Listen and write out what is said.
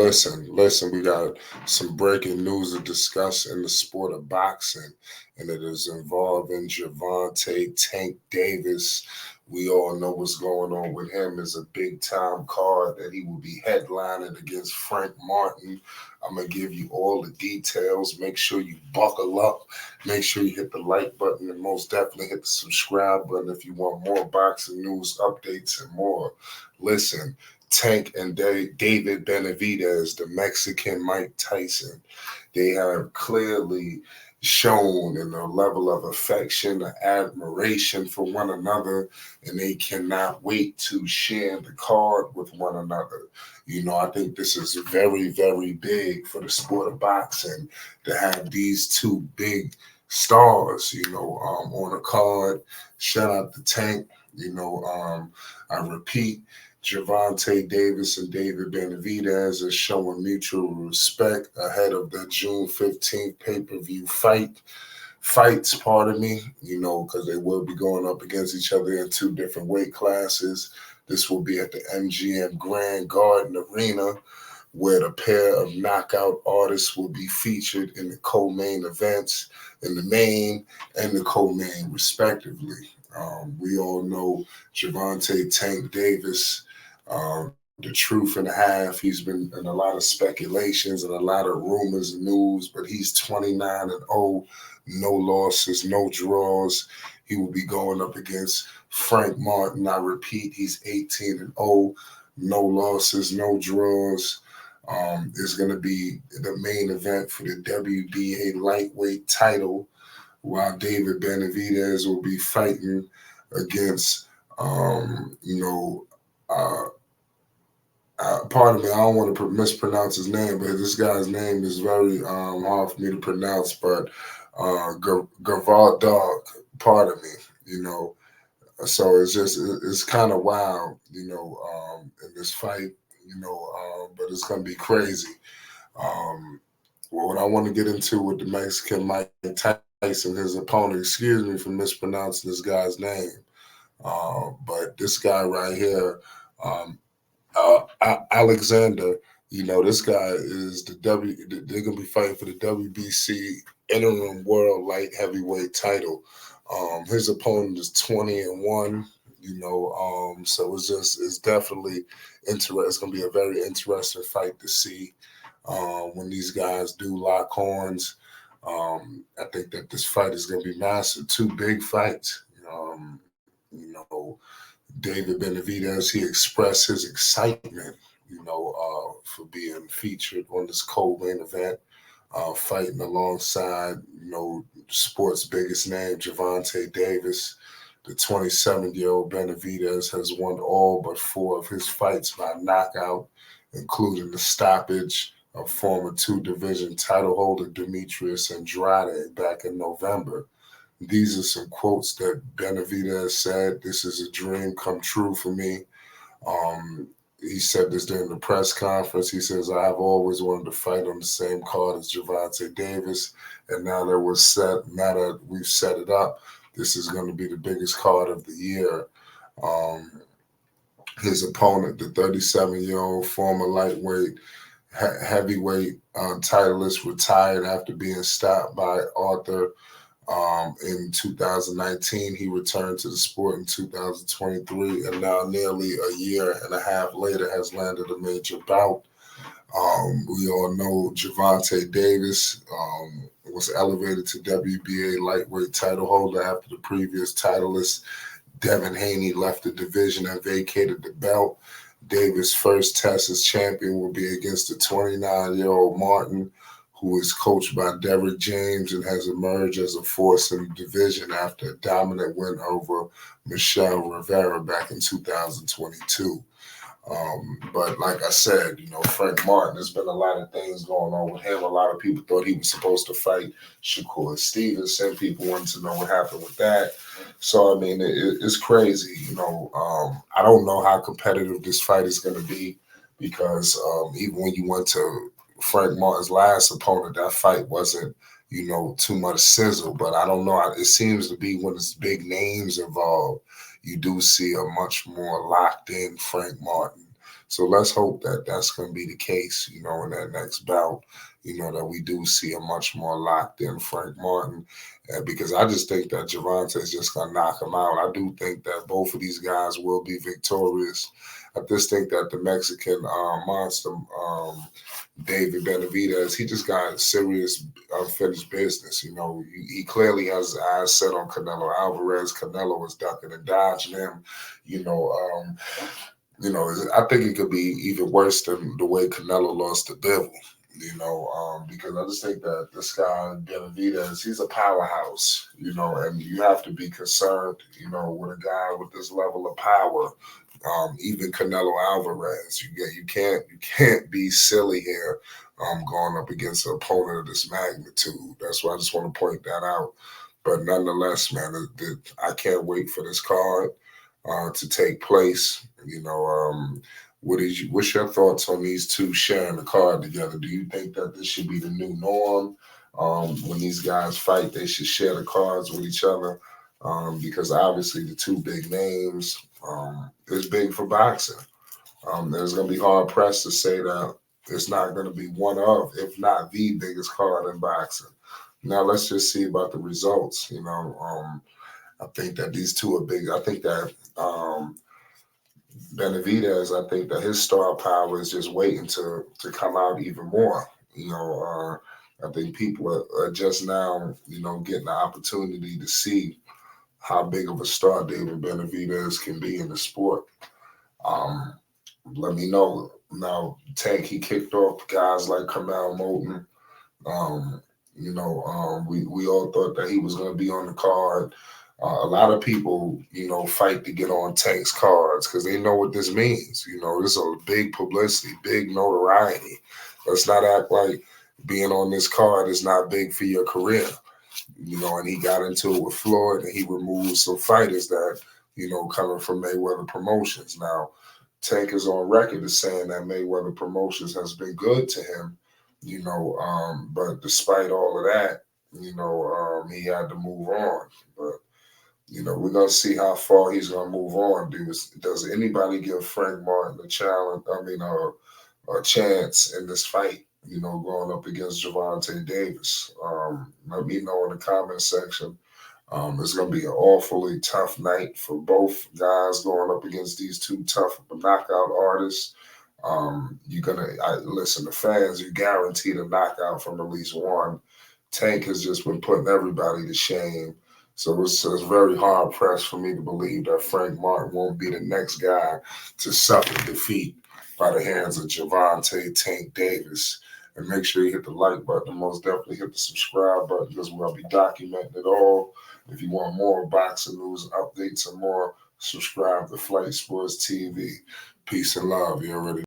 listen, we got some breaking news to discuss in the sport of boxing, and it is involving Gervonta Tank Davis. We all know what's going on with him. Is a big time card that he will be headlining against Frank Martin. I'm gonna give you all the details. Make sure you buckle up. Make sure you hit the like button and most definitely hit the subscribe button if you want more boxing news, updates, and more. Listen, Tank and David Benavidez, the Mexican Mike Tyson, they have clearly shown in a level of affection and admiration for one another, and they cannot wait to share the card with one another. I think this is very, very big for the sport of boxing to have these two big stars, on a card. Shout out to Tank. I repeat, Gervonta Davis and David Benavidez are showing mutual respect ahead of the June 15th pay-per-view fights, pardon me, because they will be going up against each other in two different weight classes. This will be at the MGM Grand Garden Arena, where the pair of knockout artists will be featured in the co-main events, in the main and the co-main, respectively. We all know Gervonta Tank Davis, the truth and a half. He's been in a lot of speculations and a lot of rumors and news, but he's 29-0, no losses, no draws. He will be going up against Frank Martin. I repeat, he's 18-0, no losses, no draws. Is going to be the main event for the WBA lightweight title, while David Benavidez will be fighting against, pardon me, I don't want to mispronounce his name, but this guy's name is very hard for me to pronounce, but Gervonta, pardon me, So it's kind of wild, in this fight, but it's going to be crazy. What I want to get into with the Mexican Mike Tyson, his opponent, excuse me for mispronouncing this guy's name, but this guy right here, Alexander, this guy is they're going to be fighting for the WBC interim world light heavyweight title. His opponent is 20-1, so it's definitely interesting. It's going to be a very interesting fight to see when these guys do lock horns. I think that this fight is going to be massive. Two big fights. David Benavidez, he expressed his excitement, for being featured on this co-main event, fighting alongside, sport's biggest name, Gervonta Davis. The 27-year-old Benavidez has won all but 4 of his fights by knockout, including the stoppage of former 2-division title holder Demetrius Andrade back in November. These are some quotes that Benavidez said. "This is a dream come true for me." He said this during the press conference. He says, "I have always wanted to fight on the same card as Gervonta Davis, and now that we've set it up, this is going to be the biggest card of the year." His opponent, the 37-year-old former lightweight heavyweight titleist, retired after being stopped by Arthur in 2019. He returned to the sport in 2023, and now nearly a year and a half later has landed a major bout. We all know Gervonta Davis was elevated to WBA lightweight title holder after the previous titleist Devin Haney left the division and vacated the belt. Davis' first test as champion will be against the 29-year-old Martin, who is coached by Derrick James and has emerged as a force in the division after a dominant win over Michelle Rivera back in 2022. But like I said, Frank Martin, there's been a lot of things going on with him. A lot of people thought he was supposed to fight Shakur Stevenson. People wanted to know what happened with that. So, I mean, it's crazy. I don't know how competitive this fight is going to be because even when you went to Frank Martin's last opponent, that fight wasn't, too much sizzle. But I don't know. It seems to be when it's big names involved, you do see a much more locked in Frank Martin. So let's hope that that's going to be the case, in that next bout, that we do see a much more locked in Frank Martin. Because I just think that Gervonta is just going to knock him out. I do think that both of these guys will be victorious. I just think that the Mexican monster, David Benavidez, he just got serious unfinished business. He clearly has his eyes set on Canelo Alvarez. Canelo was ducking and dodging him. You know, um, I think it could be even worse than the way Canelo lost to Bivol. Because I just think that this guy Benavidez, he's a powerhouse. And you have to be concerned, with a guy with this level of power. Even Canelo Alvarez, you can't be silly here. Going up against an opponent of this magnitude. That's why I just want to point that out. But nonetheless, man, I can't wait for this card to take place. What's your thoughts on these two sharing the card together? Do you think that this should be the new norm? When these guys fight, they should share the cards with each other. Because obviously the two big names is big for boxing. There's going to be hard pressed to say that it's not going to be one of, if not the biggest card in boxing. Now let's just see about the results. I think that these two are big. I think that Benavidez, I think that his star power is just waiting to come out even more. I think people are just now, getting the opportunity to see how big of a star David Benavidez can be in the sport. Let me know. Now, Tank, he kicked off guys like Kamal Moulton. We all thought that he was going to be on the card. A lot of people, fight to get on Tank's cards because they know what this means. This is a big publicity, big notoriety. Let's not act like being on this card is not big for your career. And he got into it with Floyd and he removed some fighters that, coming from Mayweather Promotions. Now, Tank is on record as saying that Mayweather Promotions has been good to him, but despite all of that, he had to move on. But we're gonna see how far he's gonna move on. Does anybody give Frank Martin a challenge? A chance in this fight? Going up against Gervonta Davis. Let me know in the comment section. It's gonna be an awfully tough night for both guys going up against these two tough knockout artists. Listen, the fans, you guaranteed a knockout from at least one. Tank has just been putting everybody to shame. So it's very hard pressed for me to believe that Frank Martin won't be the next guy to suffer defeat by the hands of Gervonta Tank Davis. And make sure you hit the like button and most definitely hit the subscribe button because we'll be documenting it all. If you want more boxing news, updates, and more, subscribe to Flight Sports TV. Peace and love. You already